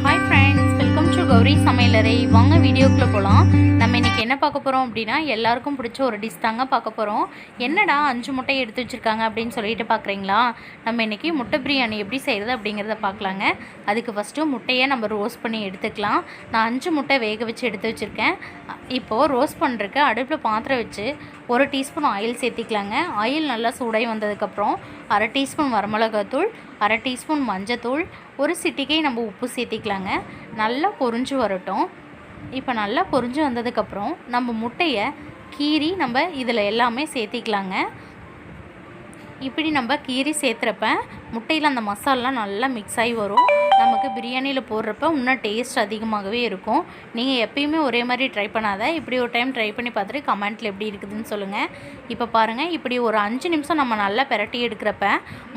Hi friends, welcome to கௌரீஷ் சமையலறை. வாங்க வீடியோக்குள்ளே போகலாம். நம்ம இன்றைக்கி என்ன பார்க்க போகிறோம் அப்படின்னா, எல்லாருக்கும் பிடிச்ச ஒரு டிஷ் தாங்க பார்க்க போகிறோம். என்னடா 5 முட்டை எடுத்து வச்சுருக்காங்க அப்படின்னு சொல்லிட்டு பார்க்குறீங்களா? நம்ம இன்றைக்கி முட்டை பிரியாணி எப்படி செய்கிறது அப்படிங்கிறத பார்க்கலாங்க. அதுக்கு ஃபஸ்ட்டு முட்டையை நம்ம ரோஸ்ட் பண்ணி எடுத்துக்கலாம். நான் 5 முட்டை வேக வச்சு எடுத்து வச்சுருக்கேன். இப்போது ரோஸ்ட் பண்ணுறதுக்கு அடுப்பில் பாத்திரம் வச்சு 1 டீஸ்பூன் ஆயில் சேர்த்திக்கலாங்க. ஆயில் நல்லா சூடாகி வந்ததுக்கப்புறம் 1/2 டீஸ்பூன் வரமிளகாத்தூள், 1/2 டீஸ்பூன் மஞ்சத்தூள், ஒரு சிட்டிகை நம்ம உப்பு சேர்த்திக்கலாங்க. நல்லா பொரிஞ்சு வரட்டும். இப்போ நல்லா பொரிஞ்சு வந்ததுக்கப்புறம் நம்ம முட்டையை கீறி நம்ம இதில் எல்லாமே சேர்த்திக்கலாங்க. இப்படி நம்ம கீரி சேர்த்துறப்ப முட்டையில் அந்த மசாலாலாம் நல்லா மிக்ஸ் ஆகி வரும். நமக்கு பிரியாணியில் போடுறப்ப இன்னும் டேஸ்ட் அதிகமாகவே இருக்கும். நீங்கள் எப்பயுமே ஒரே மாதிரி ட்ரை பண்ணாத, இப்படி ஒரு டைம் ட்ரை பண்ணி பார்த்துட்டு கமெண்ட்டில் எப்படி இருக்குதுன்னு சொல்லுங்கள். இப்போ பாருங்கள், இப்படி ஒரு 5 நிமிஷம் நம்ம நல்லா பிரட்டி எடுக்கிறப்ப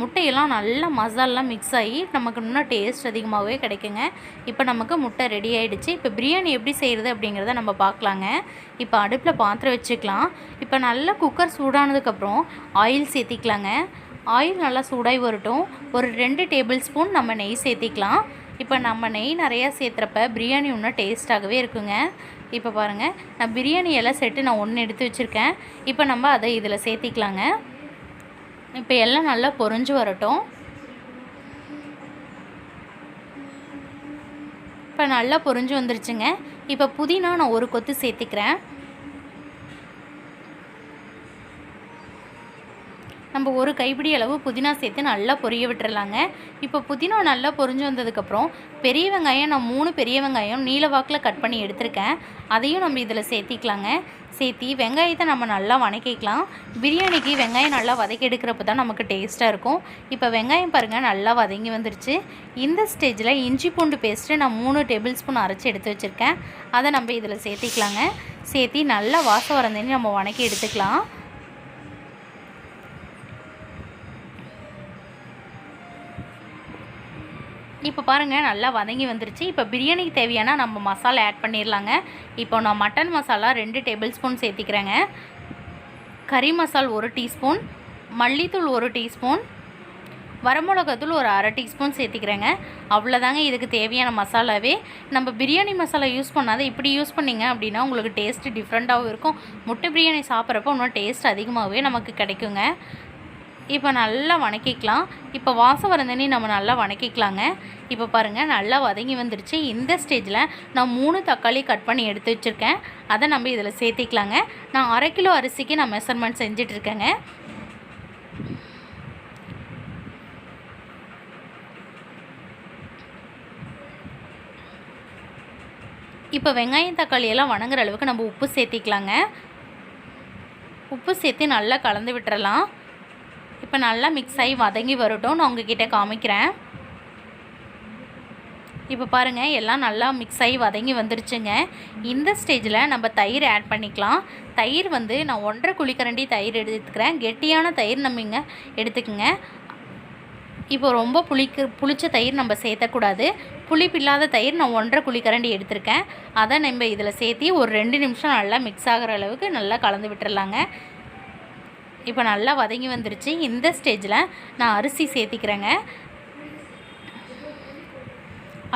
முட்டையெல்லாம் நல்லா மசாலாலாம் மிக்ஸ் ஆகி நமக்கு இன்னும் டேஸ்ட் அதிகமாகவே கிடைக்குங்க. இப்போ நமக்கு முட்டை ரெடி ஆகிடுச்சு. இப்போ பிரியாணி எப்படி செய்கிறது அப்படிங்கிறத நம்ம பார்க்கலாங்க. இப்போ அடுப்பில் பாத்திரம் வச்சுக்கலாம். இப்போ நல்லா குக்கர் சூடானதுக்கப்புறம் ஆயில் சேர்த்திக்கலாங்க. ஆயில் நல்லா சூடாகி வரட்டும். ஒரு 2 டேபிள் ஸ்பூன் நம்ம நெய் சேர்த்திக்கலாம். இப்போ நம்ம நெய் நிறையா சேர்த்துறப்ப பிரியாணி இன்னும் டேஸ்ட்டாகவே இருக்குங்க. இப்போ பாருங்கள், நான் பிரியாணி எல்லாம் செட்டு நான் 1 எடுத்து வச்சுருக்கேன். இப்போ நம்ம அதை இதில் சேர்த்திக்கலாங்க. இப்போ எல்லாம் நல்லா பொரிஞ்சு வரட்டும். இப்போ நல்லா பொரிஞ்சு வந்துருச்சுங்க. இப்போ புதினா நான் 1 கொத்து சேர்த்திக்கிறேன். நம்ம 1 கைப்பிடி அளவு புதினா சேர்த்து நல்லா பொரிய விட்டுறலாங்க. இப்போ புதினா நல்லா பொரிஞ்சு வந்ததுக்கப்புறம் பெரிய வெங்காயம் நான் 3 பெரிய வெங்காயம் நீல வாக்கில் கட் பண்ணி எடுத்திருக்கேன். அதையும் நம்ம இதில் சேர்த்திக்கலாங்க. சேர்த்தி வெங்காயத்தை நம்ம நல்லா வதக்கிக்கலாம். பிரியாணிக்கு வெங்காயம் நல்லா வதக்கி எடுக்கிறப்ப தான் நமக்கு டேஸ்ட்டாக இருக்கும். இப்போ வெங்காயம் பாருங்கள் நல்லா வதங்கி வந்துருச்சு. இந்த ஸ்டேஜில் இஞ்சி பூண்டு பேஸ்ட்டு நான் 3 டேபிள் ஸ்பூன் அரைச்சி எடுத்து வச்சுருக்கேன். அதை நம்ம இதில் சேர்த்திக்கலாங்க. சேர்த்தி நல்லா வாசம் வரந்தேன்னு நம்ம வதக்கி எடுத்துக்கலாம். இப்போ பாருங்கள் நல்லா வதங்கி வந்துருச்சு. இப்போ பிரியாணிக்கு தேவையான நம்ம மசாலா ஆட் பண்ணிடலாங்க. இப்போ நான் மட்டன் மசாலா 2 டேபிள் ஸ்பூன் சேர்த்திக்கிறேங்க. கறி மசால் 1 டீஸ்பூன், மல்லித்தூள் 1 டீஸ்பூன், வரமிளகாத்தூள் ஒரு 1/2 டீஸ்பூன் சேர்த்திக்கிறேங்க. அவ்வளோதாங்க இதுக்கு தேவையான மசாலாவே. நம்ம பிரியாணி மசாலா யூஸ் பண்ணாத இப்படி யூஸ் பண்ணிங்க அப்படின்னா உங்களுக்கு டேஸ்ட்டு டிஃப்ரெண்ட்டாகவும் இருக்கும். முட்டை பிரியாணி சாப்பிட்றப்போ இன்னும் டேஸ்ட் அதிகமாகவே நமக்கு கிடைக்குங்க. இப்போ நல்லா வதக்கிக்கலாம். இப்போ வாசம் வரந்தனே நம்ம நல்லா வதக்கிக்கலாங்க. இப்போ பாருங்கள் நல்லா வதங்கி வந்துருச்சு. இந்த ஸ்டேஜில் நான் 3 தக்காளி கட் பண்ணி எடுத்து வச்சுருக்கேன். அதை நம்ம இதில் சேர்த்திக்கலாங்க. நான் 1/2 கிலோ அரிசிக்கு நான் மெஷர்மெண்ட் செஞ்சிட்ருக்கேங்க. இப்போ வெங்காயம் தக்காளி எல்லாம் வணங்குற அளவுக்கு நம்ம உப்பு சேர்த்திக்கலாங்க. உப்பு சேர்த்து நல்லா கலந்து விட்டுறலாம். இப்போ நல்லா மிக்ஸ் ஆகி வதங்கி வரட்டும். நான் உங்ககிட்ட காமிக்கிறேன். இப்போ பாருங்கள் எல்லாம் நல்லா மிக்ஸ் ஆகி வதங்கி வந்துருச்சுங்க. இந்த ஸ்டேஜில் நம்ம தயிர் ஆட் பண்ணிக்கலாம். தயிர் வந்து நான் 1.5 குழிக்கரண்டி தயிர் எடுத்துக்கிறேன். கெட்டியான தயிர் நம்ம இங்கே எடுத்துக்கோங்க. இப்போ ரொம்ப புளிச்ச தயிர் நம்ம சேர்த்தக்கூடாது. புளிப்பில்லாத தயிர் நான் 1.5 குழிக்கரண்டி எடுத்திருக்கேன். அதை நம்ம இதில் சேர்த்தி ஒரு 2 நிமிஷம் நல்லா மிக்ஸ் ஆகிற அளவுக்கு நல்லா கலந்து விட்டுறலாங்க. இப்போ நல்லா வதங்கி வந்துருச்சு. இந்த ஸ்டேஜில் நான் அரிசி சேர்த்திக்கிறேங்க.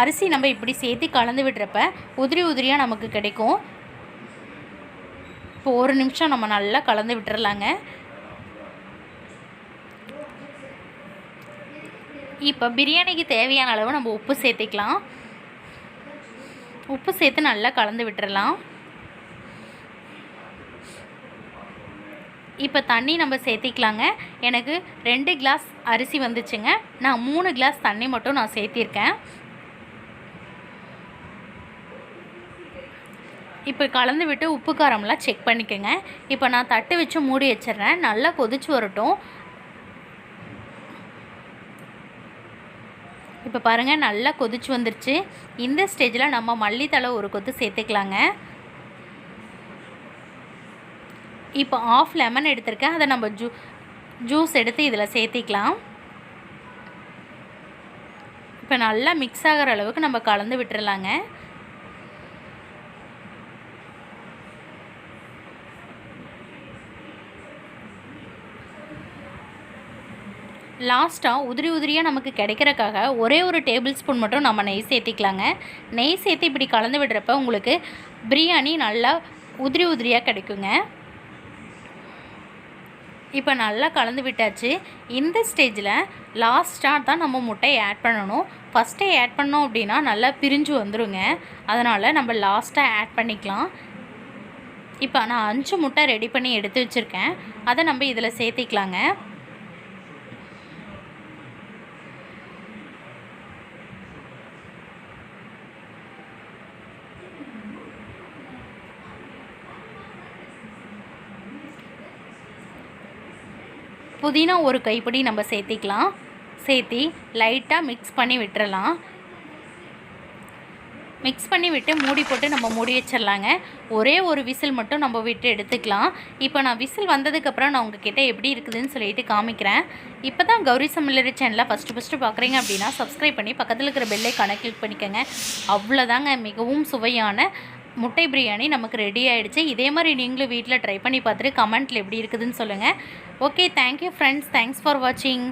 அரிசி நம்ம இப்படி சேர்த்து கலந்து விடுறப்ப உதிரி உதிரியாக நமக்கு கிடைக்கும். இப்போ 1 நிமிஷம் நம்ம நல்லா கலந்து விட்டுறலாங்க. இப்போ பிரியாணிக்கு தேவையான அளவு நம்ம உப்பு சேர்த்திக்கலாம். உப்பு சேர்த்து நல்லா கலந்து விட்டுறலாம். இப்போ தண்ணி நம்ம சேர்த்திக்கலாங்க. எனக்கு 2 கிளாஸ் அரிசி வந்துச்சுங்க. நான் 3 கிளாஸ் தண்ணி மட்டும் நான் சேர்த்திருக்கேன். இப்போ கலந்து விட்டு உப்பு காரம்லாம் செக் பண்ணிக்கோங்க. இப்போ நான் தட்டு வச்சு மூடி வச்சிடுறேன். நல்லா கொதிச்சு வரட்டும். இப்போ பாருங்கள் நல்லா கொதிச்சு வந்துருச்சு. இந்த ஸ்டேஜில் நம்ம மல்லித்தழை 1 கொத்து சேர்த்துக்கலாங்க. இப்போ 1/2 லெமன் எடுத்திருக்கேன். அதை நம்ம ஜூஸ் எடுத்து இதில் சேர்த்திக்கலாம். இப்போ நல்லா மிக்ஸ் ஆகிற அளவுக்கு நம்ம கலந்து விட்டுறலாங்க. லாஸ்ட்டாக உதிரி உதிரியாக நமக்கு கிடைக்கிறக்காக ஒரே ஒரு டேபிள் ஸ்பூன் மட்டும் நம்ம நெய் சேர்த்திக்கலாங்க. நெய் சேர்த்து இப்படி கலந்து விடுறப்ப உங்களுக்கு பிரியாணி நல்லா உதிரி உதிரியாக கிடைக்குங்க. இப்போ நல்லா கலந்து விட்டாச்சு. இந்த ஸ்டேஜில் லாஸ்ட்டாக தான் நம்ம முட்டையை ஆட் பண்ணணும். ஃபஸ்ட்டே ஆட் பண்ணோம் அப்படின்னா நல்லா பிரிஞ்சு வந்துடுங்க. அதனால் நம்ம லாஸ்ட்டாக ஆட் பண்ணிக்கலாம். இப்போ நான் 5 முட்டை ரெடி பண்ணி எடுத்து வச்சுருக்கேன். அதை நம்ம இதில் சேர்த்திக்கலாங்க. புதினா ஒரு கைப்பிடி நம்ம சேர்த்திக்கலாம். சேர்த்தி லைட்டாக மிக்ஸ் பண்ணி விட்டுறலாம். மிக்ஸ் பண்ணி விட்டு மூடி போட்டு நம்ம மூடி வச்சிடலாங்க. ஒரே ஒரு விசில் மட்டும் நம்ம விட்டு எடுத்துக்கலாம். இப்போ நான் விசில் வந்ததுக்கப்புறம் நான் உங்ககிட்ட எப்படி இருக்குதுன்னு சொல்லிட்டு காமிக்கிறேன். இப்போ தான் கௌரி சமையலறை சேனலை ஃபஸ்ட்டு பார்க்குறீங்க அப்படின்னா சப்ஸ்கிரைப் பண்ணி பக்கத்தில் இருக்கிற பெல்லைக்கான கிளிக் பண்ணிக்கோங்க. அவ்வளோதாங்க, மிகவும் சுவையான முட்டை பிரியாணி நமக்கு ரெடி ஆகிடுச்சு. இதே மாதிரி நீங்களும் வீட்டில் ட்ரை பண்ணி பார்த்துட்டு கமெண்ட்டில் எப்படி இருக்குதுன்னு சொல்லுங்கள். Okay, thank you friends. Thanks for வாட்சிங்.